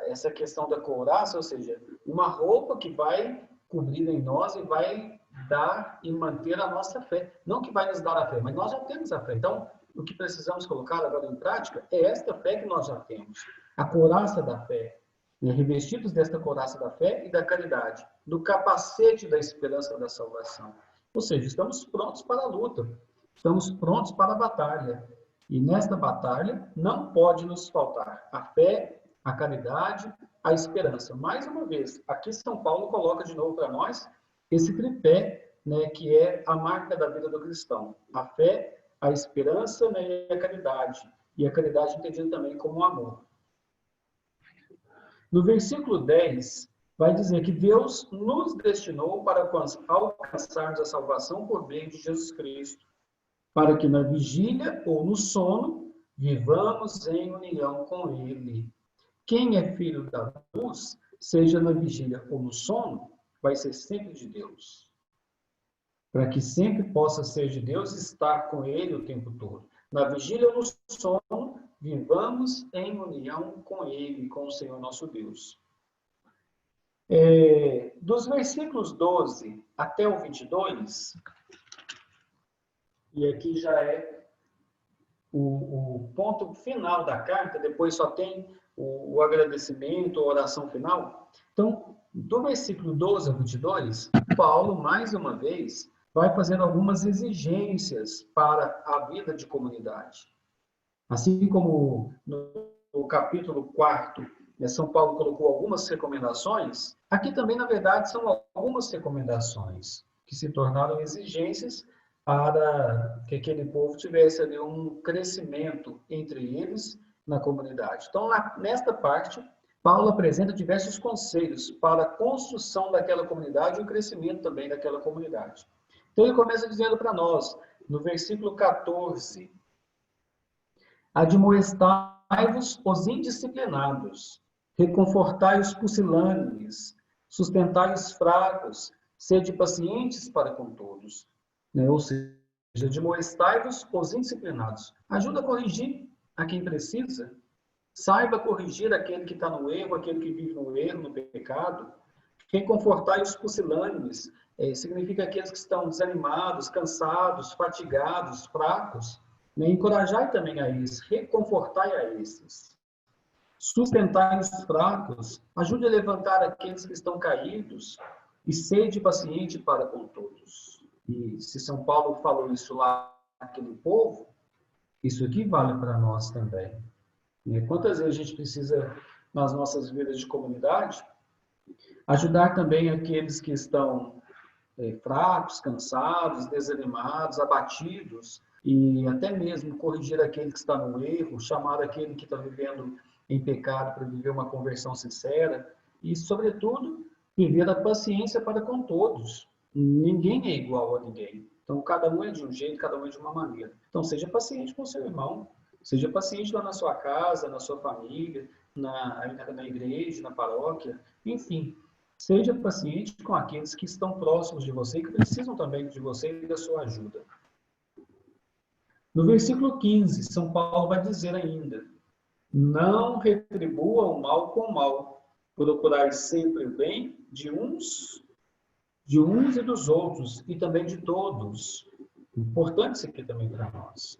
Essa questão da couraça, ou seja, uma roupa que vai cobrir em nós e vai dar e manter a nossa fé. Não que vai nos dar a fé, mas nós já temos a fé. Então, o que precisamos colocar agora em prática é esta fé que nós já temos. A couraça da fé. Revestidos desta couraça da fé e da caridade, do capacete da esperança da salvação. Ou seja, estamos prontos para a luta, estamos prontos para a batalha. E nesta batalha não pode nos faltar a fé, a caridade, a esperança. Mais uma vez, aqui São Paulo coloca de novo para nós esse tripé, né, que é a marca da vida do cristão. A fé, a esperança, né, e a caridade. E a caridade entendida também como amor. No versículo 10, vai dizer que Deus nos destinou para alcançarmos a salvação por meio de Jesus Cristo, para que na vigília ou no sono vivamos em união com Ele. Quem é filho da luz, seja na vigília ou no sono, vai ser sempre de Deus. Para que sempre possa ser de Deus e estar com Ele o tempo todo. Na vigília ou no sono, vivamos em união com Ele, com o Senhor nosso Deus. Dos versículos 12 até o 22, e aqui já é o ponto final da carta, depois só tem o agradecimento, a oração final. Então, do versículo 12 ao 22, Paulo, mais uma vez, vai fazendo algumas exigências para a vida de comunidade. Assim como no capítulo 4, São Paulo colocou algumas recomendações, aqui também, na verdade, são algumas recomendações que se tornaram exigências para que aquele povo tivesse ali um crescimento entre eles na comunidade. Então, nesta parte, Paulo apresenta diversos conselhos para a construção daquela comunidade e o crescimento também daquela comunidade. Então, ele começa dizendo para nós, no versículo 14, admoestai-vos os indisciplinados, reconfortai os pusilânimes, sustentai os fracos, sede pacientes para com todos. Ou seja, admoestai-vos os indisciplinados. Ajuda a corrigir a quem precisa. Saiba corrigir aquele que está no erro, aquele que vive no erro, no pecado. Reconfortai os pusilânimes. Significa aqueles que estão desanimados, cansados, fatigados, fracos. Encorajai também a esses, reconfortai a esses. Sustentai os fracos, ajude a levantar aqueles que estão caídos e sede paciente para com todos. E se São Paulo falou isso lá naquele povo, isso aqui vale para nós também. E quantas vezes a gente precisa, nas nossas vidas de comunidade, ajudar também aqueles que estão fracos, cansados, desanimados, abatidos, e até mesmo corrigir aquele que está no erro, chamar aquele que está vivendo em pecado para viver uma conversão sincera, e, sobretudo, viver a paciência para com todos. Ninguém é igual a ninguém. Então, cada um é de um jeito, cada um é de uma maneira. Então, seja paciente com o seu irmão, seja paciente lá na sua casa, na sua família, na igreja, na paróquia, enfim. Seja paciente com aqueles que estão próximos de você e que precisam também de você e da sua ajuda. No versículo 15, São Paulo vai dizer ainda: não retribua o mal com o mal, procurai sempre o bem de uns e dos outros, e também de todos. Importante isso aqui também para nós.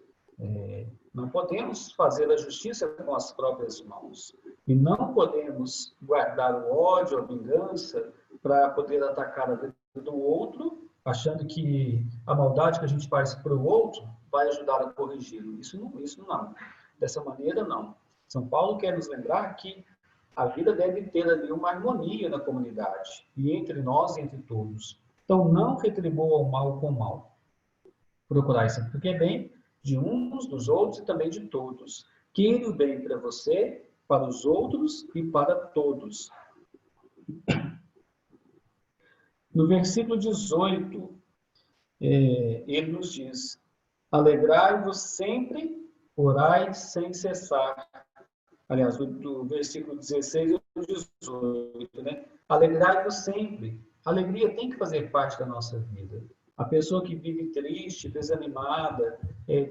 Não podemos fazer a justiça com as próprias mãos. E não podemos guardar o ódio, a vingança, para poder atacar a vida do outro, achando que a maldade que a gente faz para o outro vai ajudar a corrigi-lo. Isso não. Dessa maneira, não. São Paulo quer nos lembrar que a vida deve ter ali uma harmonia na comunidade, e entre nós e entre todos. Então, não retribua o mal com o mal. Procurai sempre o que é bem de uns, dos outros e também de todos. Queira o bem para você, para os outros e para todos. No versículo 18, ele nos diz: alegrai-vos sempre, orai sem cessar. Aliás, do versículo 16 e 18, né? Alegrai-vos sempre. A alegria tem que fazer parte da nossa vida. A pessoa que vive triste, desanimada,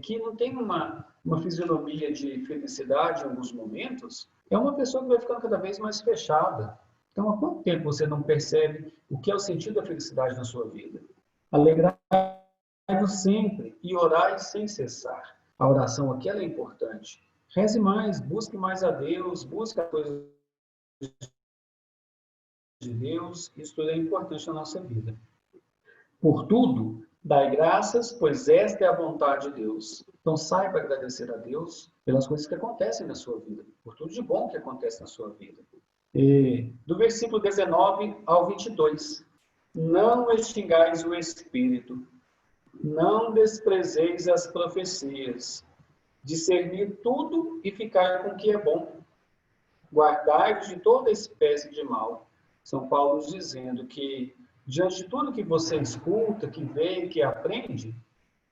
que não tem uma fisionomia de felicidade em alguns momentos, é uma pessoa que vai ficando cada vez mais fechada. Então, há quanto tempo você não percebe o que é o sentido da felicidade na sua vida? Alegrai-vos sempre e orai sem cessar. A oração aqui ela é importante. Reze mais, busque mais a Deus, busque a coisa de Deus. Isso tudo é importante na nossa vida. Por tudo, dai graças, pois esta é a vontade de Deus. Então, saiba agradecer a Deus pelas coisas que acontecem na sua vida, por tudo de bom que acontece na sua vida. Do versículo 19 ao 22. Não extingais o Espírito, não desprezeis as profecias, discernir tudo e ficar com o que é bom. guardai-vos de toda espécie de mal. São Paulo dizendo que, diante de tudo que você escuta, que vê, que aprende,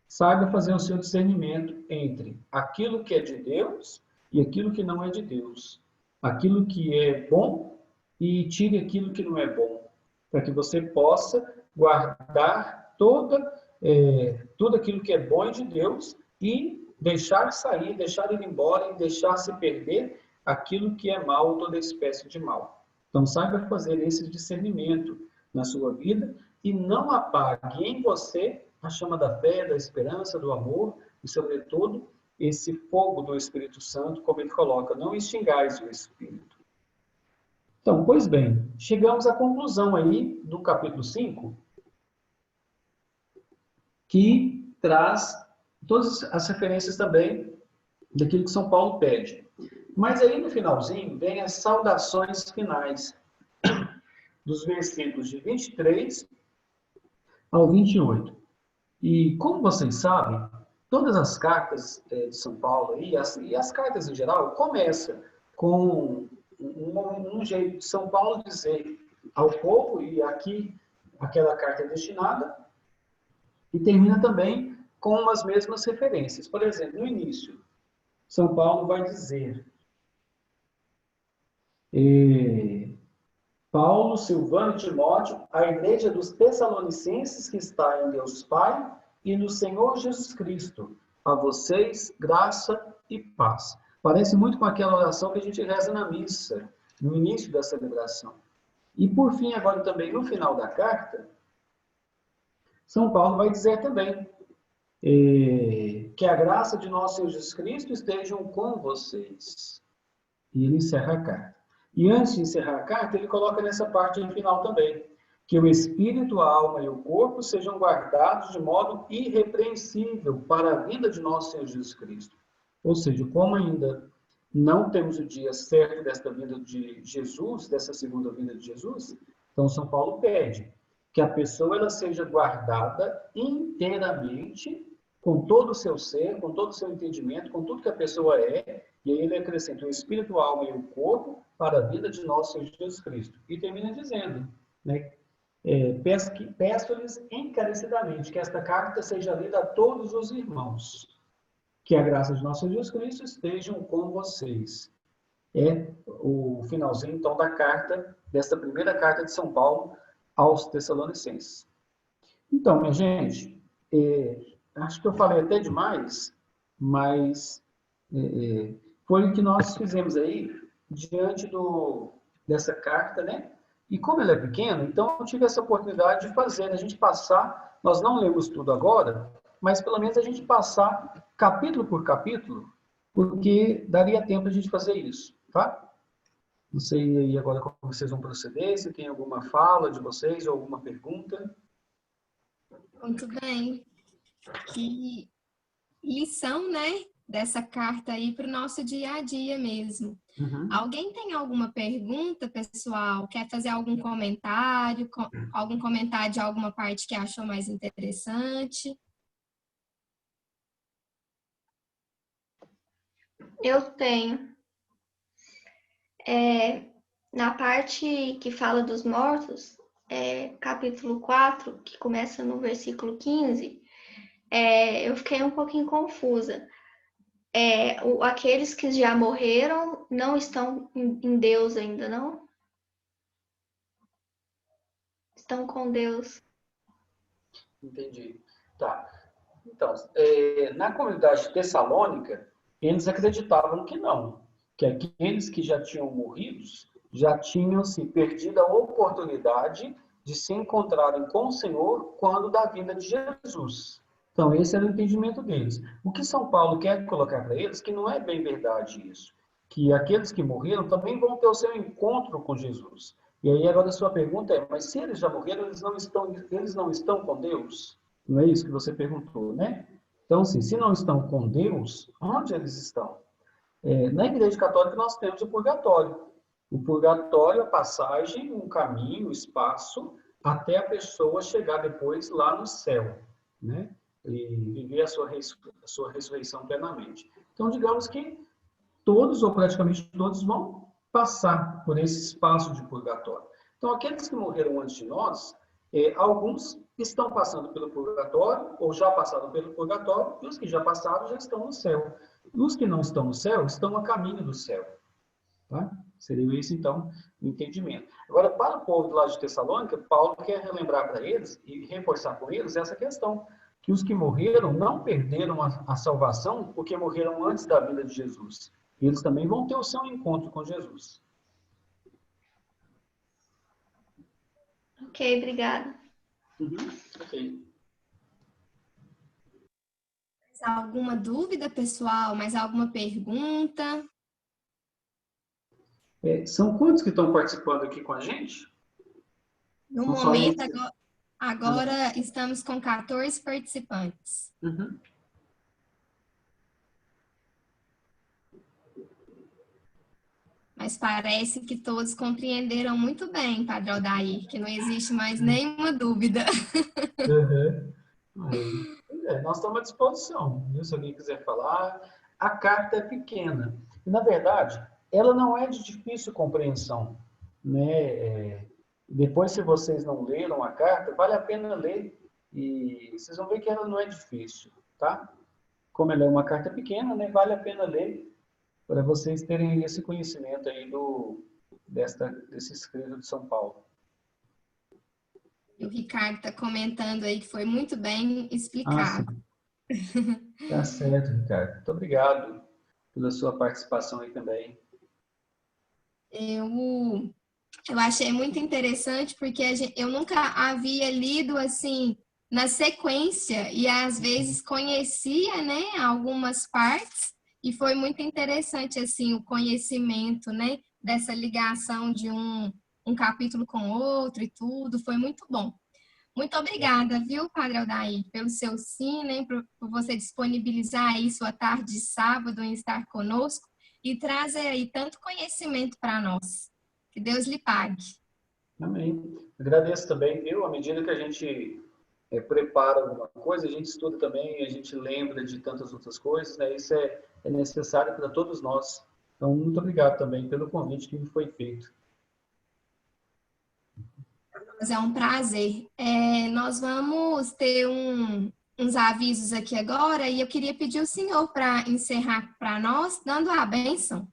saiba fazer o seu discernimento entre aquilo que é de Deus e aquilo que não é de Deus. Aquilo que é bom e tire aquilo que não é bom, para que você possa guardar tudo aquilo que é bom de Deus e deixar sair, deixar ir embora e deixar se perder aquilo que é mal, toda espécie de mal. Então, saiba fazer esse discernimento na sua vida e não apague em você a chama da fé, da esperança, do amor e, sobretudo, esse fogo do Espírito Santo, como ele coloca, não extingais o Espírito. Então, pois bem, chegamos à conclusão aí do capítulo 5, que traz todas as referências também daquilo que São Paulo pede. Mas aí no finalzinho vem as saudações finais, dos versículos de 23 ao 28. E como vocês sabem, todas as cartas de São Paulo e as cartas em geral começam com um jeito de São Paulo dizer ao povo, e aqui aquela carta é destinada, e termina também com as mesmas referências. Por exemplo, no início, São Paulo vai dizer: Paulo, Silvano e Timóteo, a igreja dos Tessalonicenses que está em Deus Pai e no Senhor Jesus Cristo, a vocês graça e paz. Parece muito com aquela oração que a gente reza na missa, no início da celebração. E por fim, agora também no final da carta, São Paulo vai dizer também que a graça de nosso Senhor Jesus Cristo estejam com vocês. E ele encerra a carta. E antes de encerrar a carta, ele coloca nessa parte final também, que o espírito, a alma e o corpo sejam guardados de modo irrepreensível para a vida de nosso Senhor Jesus Cristo. Ou seja, como ainda não temos o dia certo desta vinda de Jesus, dessa segunda vinda de Jesus, então São Paulo pede que a pessoa ela seja guardada inteiramente, com todo o seu ser, com todo o seu entendimento, com tudo que a pessoa é, e aí ele acrescenta o espírito, a alma e o corpo para a vida de nosso Senhor Jesus Cristo. E termina dizendo, né, peço-lhes encarecidamente que esta carta seja lida a todos os irmãos, que a graça de nosso Senhor Jesus Cristo estejam com vocês. É o finalzinho, então, da carta, desta primeira carta de São Paulo aos Tessalonicenses. Então, minha gente, acho que eu falei até demais, mas foi o que nós fizemos aí diante dessa carta, né? E como ela é pequena, então eu tive essa oportunidade de fazer, a gente passar, nós não lemos tudo agora, mas pelo menos a gente passar capítulo por capítulo, porque daria tempo a gente fazer isso, tá? Não sei aí agora como vocês vão proceder, se tem alguma fala de vocês ou alguma pergunta. Muito bem. Que lição, né, dessa carta aí para o nosso dia a dia mesmo. Uhum. Alguém tem alguma pergunta, pessoal? Quer fazer algum comentário de alguma parte que achou mais interessante? Eu tenho. Na parte que fala dos mortos, capítulo 4, que começa no versículo 15, eu fiquei um pouquinho confusa. Aqueles que já morreram não estão em Deus ainda, não? Estão com Deus. Entendi. Tá. Então, na comunidade tessalônica, eles acreditavam que não, que aqueles que já tinham morrido já tinham se perdido a oportunidade de se encontrarem com o Senhor quando da vinda de Jesus. Então, esse era o entendimento deles. O que São Paulo quer colocar para eles, que não é bem verdade isso, que aqueles que morreram também vão ter o seu encontro com Jesus. E aí agora a sua pergunta é, mas se eles já morreram, eles não estão com Deus? Não é isso que você perguntou, né? Então, assim, se não estão com Deus, onde eles estão? Na Igreja Católica nós temos o purgatório. O purgatório é a passagem, um caminho, um espaço, até a pessoa chegar depois lá no céu, né? E viver a sua ressurreição plenamente. Então, digamos que todos, ou praticamente todos, vão passar por esse espaço de purgatório. Então, aqueles que morreram antes de nós, alguns estão passando pelo purgatório, ou já passaram pelo purgatório, e os que já passaram já estão no céu. E os que não estão no céu estão a caminho do céu. Tá? Seria esse, então, o entendimento. Agora, para o povo do lado de Tessalônica, Paulo quer relembrar para eles e reforçar com eles essa questão, que os que morreram não perderam a salvação porque morreram antes da vinda de Jesus. Eles também vão ter o seu encontro com Jesus. Ok, obrigada. Ok. Alguma dúvida, pessoal? Mais alguma pergunta? São quantos que estão participando aqui com a gente? No São só momento, eles? agora estamos com 14 participantes. Uhum. Mas parece que todos compreenderam muito bem, Padre Aldair, que não existe mais nenhuma dúvida. Uhum. Nós estamos à disposição, viu? Se alguém quiser falar. A carta é pequena. E, na verdade, ela não é de difícil compreensão. Né? Depois, se vocês não leram a carta, vale a pena ler. E vocês vão ver que ela não é difícil. Tá? Como ela é uma carta pequena, né? Vale a pena ler para vocês terem esse conhecimento aí desse escrito de São Paulo. E o Ricardo está comentando aí que foi muito bem explicado. Tá certo, Ricardo. Muito obrigado pela sua participação aí também. Eu achei muito interessante porque eu nunca havia lido assim na sequência e às vezes conhecia, né, algumas partes e foi muito interessante assim o conhecimento, né, dessa ligação de um capítulo com o outro e tudo, foi muito bom. Muito obrigada, viu, Padre Aldair, pelo seu sim, né, por você disponibilizar aí sua tarde de sábado em estar conosco e trazer aí tanto conhecimento para nós. Que Deus lhe pague. Amém. Agradeço também, viu? À medida que a gente prepara alguma coisa, a gente estuda também, a gente lembra de tantas outras coisas, né? Isso é necessário para todos nós. Então, muito obrigado também pelo convite que me foi feito. É um prazer. Nós vamos ter uns avisos aqui agora e eu queria pedir o senhor para encerrar para nós, dando a bênção.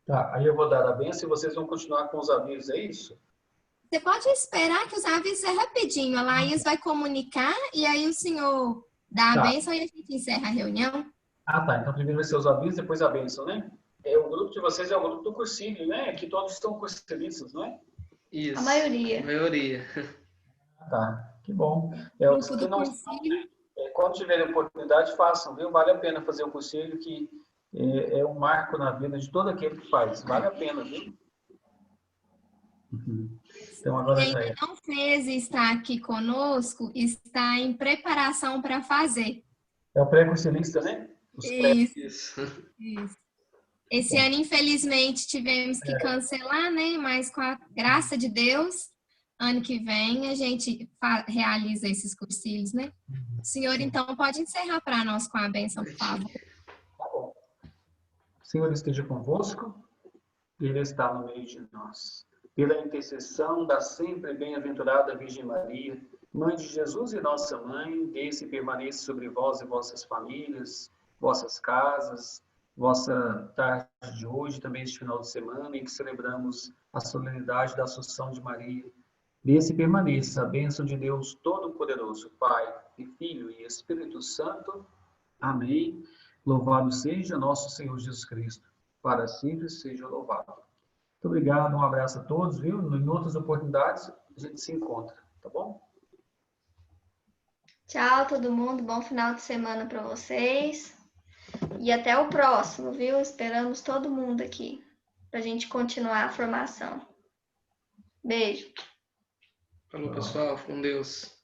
Tá, aí eu vou dar a bênção e vocês vão continuar com os avisos, é isso? Você pode esperar que os avisos é rapidinho. A Laís vai comunicar e aí o senhor dá a Tá. bênção e a gente encerra a reunião. Ah, tá. Então primeiro vai ser os avisos, depois a bênção, né? O grupo de vocês é o grupo do cursilho, né? Que todos estão cursilistas, não é? Isso. A maioria. A maioria. Tá, que bom. Os Grupo que do não cursilho. quando tiverem oportunidade, façam, viu? Vale a pena fazer o cursilho, que é um marco na vida de todo aquele que faz. Vale a pena, viu? Então, agora Quem já ainda é. não fez e está aqui conosco, está em preparação para fazer. É o pré-cursilista, né? Isso. Isso. Esse ano, infelizmente, tivemos que cancelar, né? Mas com a graça de Deus, ano que vem a gente realiza esses cursilhos, né? O senhor, então, pode encerrar para nós com a bênção, por favor. Tá bom. O Senhor esteja convosco, Ele está no meio de nós. Pela intercessão da sempre bem-aventurada Virgem Maria, Mãe de Jesus e nossa Mãe, desça e permaneça sobre vós e vossas famílias, vossas casas, vossa tarde de hoje, também este final de semana, em que celebramos a solenidade da Assunção de Maria. Desça e permaneça a bênção de Deus Todo-Poderoso, Pai, e Filho e Espírito Santo. Amém. Louvado seja nosso Senhor Jesus Cristo, para sempre seja louvado. Muito obrigado, um abraço a todos, viu? Em outras oportunidades a gente se encontra, tá bom? Tchau, todo mundo. Bom final de semana para vocês. E até o próximo, viu? Esperamos todo mundo aqui para a gente continuar a formação. Beijo. Falou, pessoal. Com Deus.